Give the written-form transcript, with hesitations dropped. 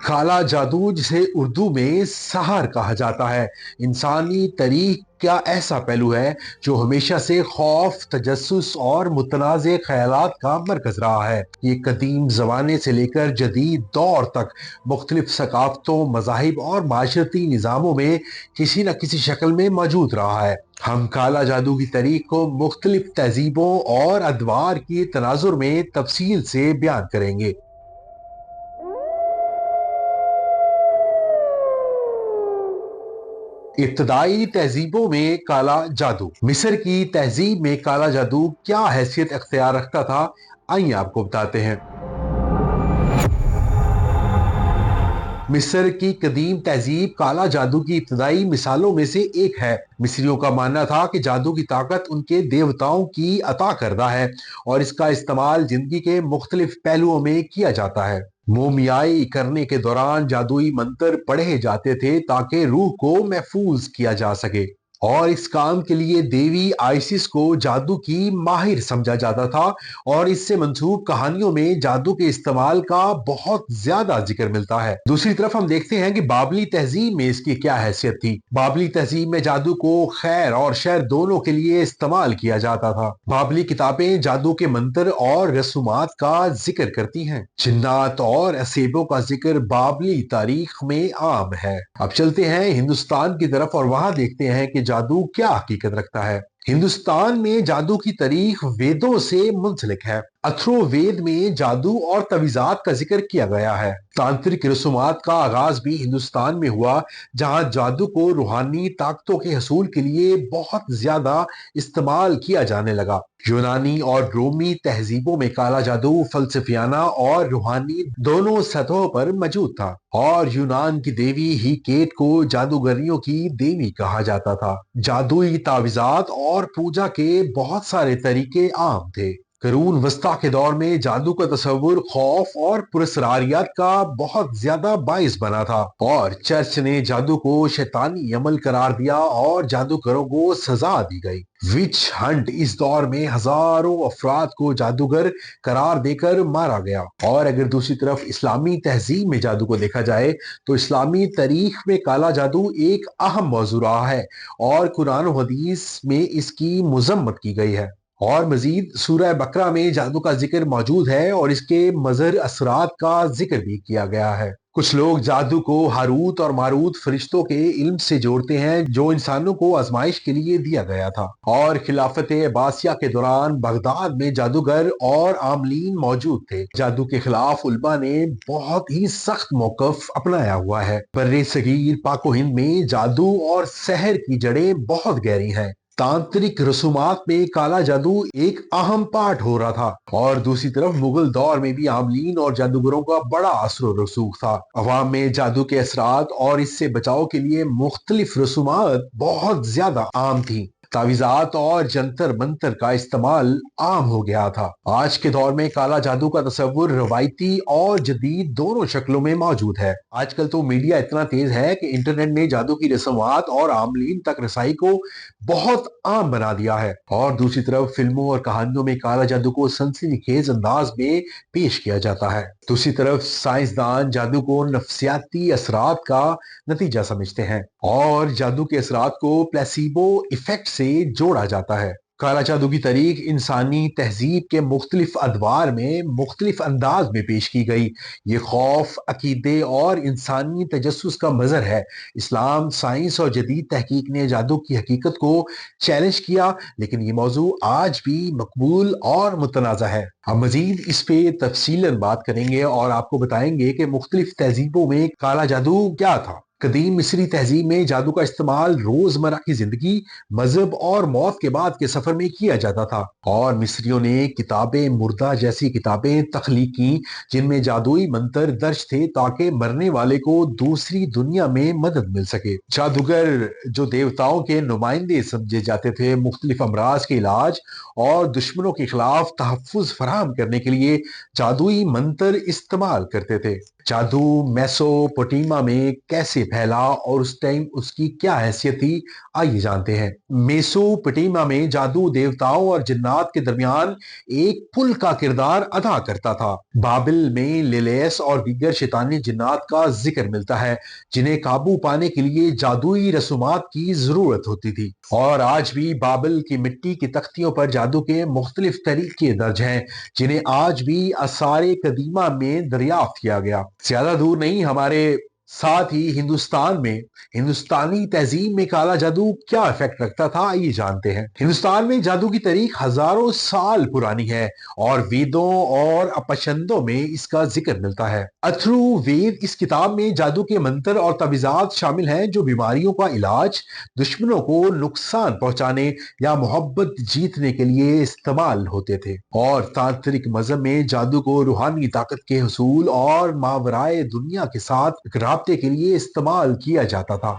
کالا جادو، جسے اردو میں سحر کہا جاتا ہے، انسانی تاریخ کا ایسا پہلو ہے جو ہمیشہ سے خوف، تجسس اور متنازع خیالات کا مرکز رہا ہے۔ یہ قدیم زمانے سے لے کر جدید دور تک مختلف ثقافتوں، مذاہب اور معاشرتی نظاموں میں کسی نہ کسی شکل میں موجود رہا ہے۔ ہم کالا جادو کی تاریخ کو مختلف تہذیبوں اور ادوار کی تناظر میں تفصیل سے بیان کریں گے۔ ابتدائی تہذیبوں میں کالا جادو۔ مصر کی تہذیب میں کالا جادو کیا حیثیت اختیار رکھتا تھا، آئیے آپ کو بتاتے ہیں۔ مصر کی قدیم تہذیب کالا جادو کی ابتدائی مثالوں میں سے ایک ہے۔ مصریوں کا ماننا تھا کہ جادو کی طاقت ان کے دیوتاؤں کی عطا کردہ ہے اور اس کا استعمال زندگی کے مختلف پہلوؤں میں کیا جاتا ہے۔ مومیائی کرنے کے دوران جادوئی منتر پڑھے جاتے تھے تاکہ روح کو محفوظ کیا جا سکے، اور اس کام کے لیے دیوی آئسس کو جادو کی ماہر سمجھا جاتا تھا، اور اس سے منسوب کہانیوں میں جادو کے استعمال کا بہت زیادہ ذکر ملتا ہے۔ دوسری طرف ہم دیکھتے ہیں کہ بابلی تہذیب میں اس کی کیا حیثیت تھی۔ بابلی تہذیب میں جادو کو خیر اور شر دونوں کے لیے استعمال کیا جاتا تھا۔ بابلی کتابیں جادو کے منتر اور رسومات کا ذکر کرتی ہیں۔ جنات اور اسیبوں کا ذکر بابلی تاریخ میں عام ہے۔ اب چلتے ہیں ہندوستان کی طرف اور وہاں دیکھتے ہیں کہ جادو کیا حقیقت رکھتا ہے۔ ہندوستان میں جادو کی تاریخ ویدوں سے منسلک ہے۔ اتھرو وید میں جادو اور تعویذات کا ذکر کیا گیا ہے۔ تانترک رسومات کا آغاز بھی ہندوستان میں ہوا، جہاں جادو کو روحانی طاقتوں کے حصول کے لیے بہت زیادہ استعمال کیا جانے لگا۔ یونانی اور رومی تہذیبوں میں کالا جادو فلسفیانہ اور روحانی دونوں سطحوں پر موجود تھا، اور یونان کی دیوی ہیکیٹ کو جادوگریوں کی دیوی کہا جاتا تھا۔ جادوئی تعویذات اور پوجا کے بہت سارے طریقے عام تھے۔ قرون وسطیٰ کے دور میں جادو کا تصور خوف اور پراسراریت کا بہت زیادہ باعث بنا تھا، اور چرچ نے جادو کو شیطانی عمل قرار دیا اور جادوگروں کو سزا دی گئی۔ وچ ہنٹ اس دور میں ہزاروں افراد کو جادوگر قرار دے کر مارا گیا۔ اور اگر دوسری طرف اسلامی تہذیب میں جادو کو دیکھا جائے تو اسلامی تاریخ میں کالا جادو ایک اہم موضوع رہا ہے، اور قرآن و حدیث میں اس کی مذمت کی گئی ہے۔ اور مزید سورہ بقرہ میں جادو کا ذکر موجود ہے اور اس کے مضر اثرات کا ذکر بھی کیا گیا ہے۔ کچھ لوگ جادو کو ہاروت اور ماروت فرشتوں کے علم سے جوڑتے ہیں جو انسانوں کو آزمائش کے لیے دیا گیا تھا، اور خلافت عباسیہ کے دوران بغداد میں جادوگر اور عاملین موجود تھے۔ جادو کے خلاف علماء نے بہت ہی سخت موقف اپنایا ہوا ہے۔ بر صغیر پاک و ہند میں جادو اور سحر کی جڑیں بہت گہری ہیں۔ تانترک رسومات میں کالا جادو ایک اہم پارٹ ہو رہا تھا، اور دوسری طرف مغل دور میں بھی عاملین اور جادوگروں کا بڑا اثر و رسوخ تھا۔ عوام میں جادو کے اثرات اور اس سے بچاؤ کے لیے مختلف رسومات بہت زیادہ عام تھیں۔ تعویذات اور جنتر منتر کا استعمال عام ہو گیا تھا۔ آج کے دور میں کالا جادو کا تصور روایتی اور جدید دونوں شکلوں میں موجود ہے۔ آج کل تو میڈیا اتنا تیز ہے کہ انٹرنیٹ نے جادو کی رسومات اور عاملین تک رسائی کو بہت عام بنا دیا ہے، اور دوسری طرف فلموں اور کہانیوں میں کالا جادو کو سنسنی خیز انداز میں پیش کیا جاتا ہے۔ دوسری طرف سائنسدان جادو کو نفسیاتی اثرات کا نتیجہ سمجھتے ہیں، اور جادو کے اثرات کو پلیسیبو ایفیکٹ سے جوڑا جاتا ہے۔ کالا جادو کی تاریخ انسانی تہذیب کے مختلف ادوار میں مختلف انداز میں پیش کی گئی۔ یہ خوف، عقیدے اور انسانی تجسس کا مظہر ہے۔ اسلام، سائنس اور جدید تحقیق نے جادو کی حقیقت کو چیلنج کیا، لیکن یہ موضوع آج بھی مقبول اور متنازع ہے۔ ہم مزید اس پہ تفصیلاً بات کریں گے اور آپ کو بتائیں گے کہ مختلف تہذیبوں میں کالا جادو کیا تھا۔ قدیم مصری تہذیب میں جادو کا استعمال روزمرہ کی زندگی، مذہب اور موت کے بعد کے سفر میں کیا جاتا تھا، اور مصریوں نے کتابیں مردہ جیسی کتابیں تخلیق کی جن میں جادوئی منتر درج تھے تاکہ مرنے والے کو دوسری دنیا میں مدد مل سکے۔ جادوگر جو دیوتاؤں کے نمائندے سمجھے جاتے تھے، مختلف امراض کے علاج اور دشمنوں کے خلاف تحفظ فراہم کرنے کے لیے جادوئی منتر استعمال کرتے تھے۔ جادو میسوپوٹیما میں کیسے پھیلا اور اس ٹائم اس کی کیا حیثیت تھی، آئیے جانتے ہیں۔ میسوپوٹیمیا میں جادو دیوتاؤں اور جنات کے درمیان ایک پل کا کردار ادا کرتا تھا۔ بابل میں لیلیس اور دیگر شیطانی جنات کا ذکر ملتا ہے جنہیں قابو پانے کے لیے جادوئی رسومات کی ضرورت ہوتی تھی، اور آج بھی بابل کی مٹی کی تختیوں پر جادو کے مختلف طریقے درج ہیں جنہیں آج بھی آثار قدیمہ میں دریافت کیا گیا۔ زیادہ دور نہیں، ہمارے ساتھ ہی ہندوستان میں ہندوستانی تہذیب میں کالا جادو کیا افیکٹ رکھتا تھا، یہ جانتے ہیں۔ ہندوستان میں جادو کی تاریخ ہزاروں سال پرانی ہے اور ویدوں اور اپنشدوں میں اس کا ذکر ملتا ہے۔ اتھرو وید اس کتاب میں جادو کے منتر اور تعویذات شامل ہیں جو بیماریوں کا علاج، دشمنوں کو نقصان پہنچانے یا محبت جیتنے کے لیے استعمال ہوتے تھے، اور تانترک مذہب میں جادو کو روحانی طاقت کے حصول اور ماورائے دنیا کے ساتھ رابطے کے لیے استعمال کیا جاتا تھا۔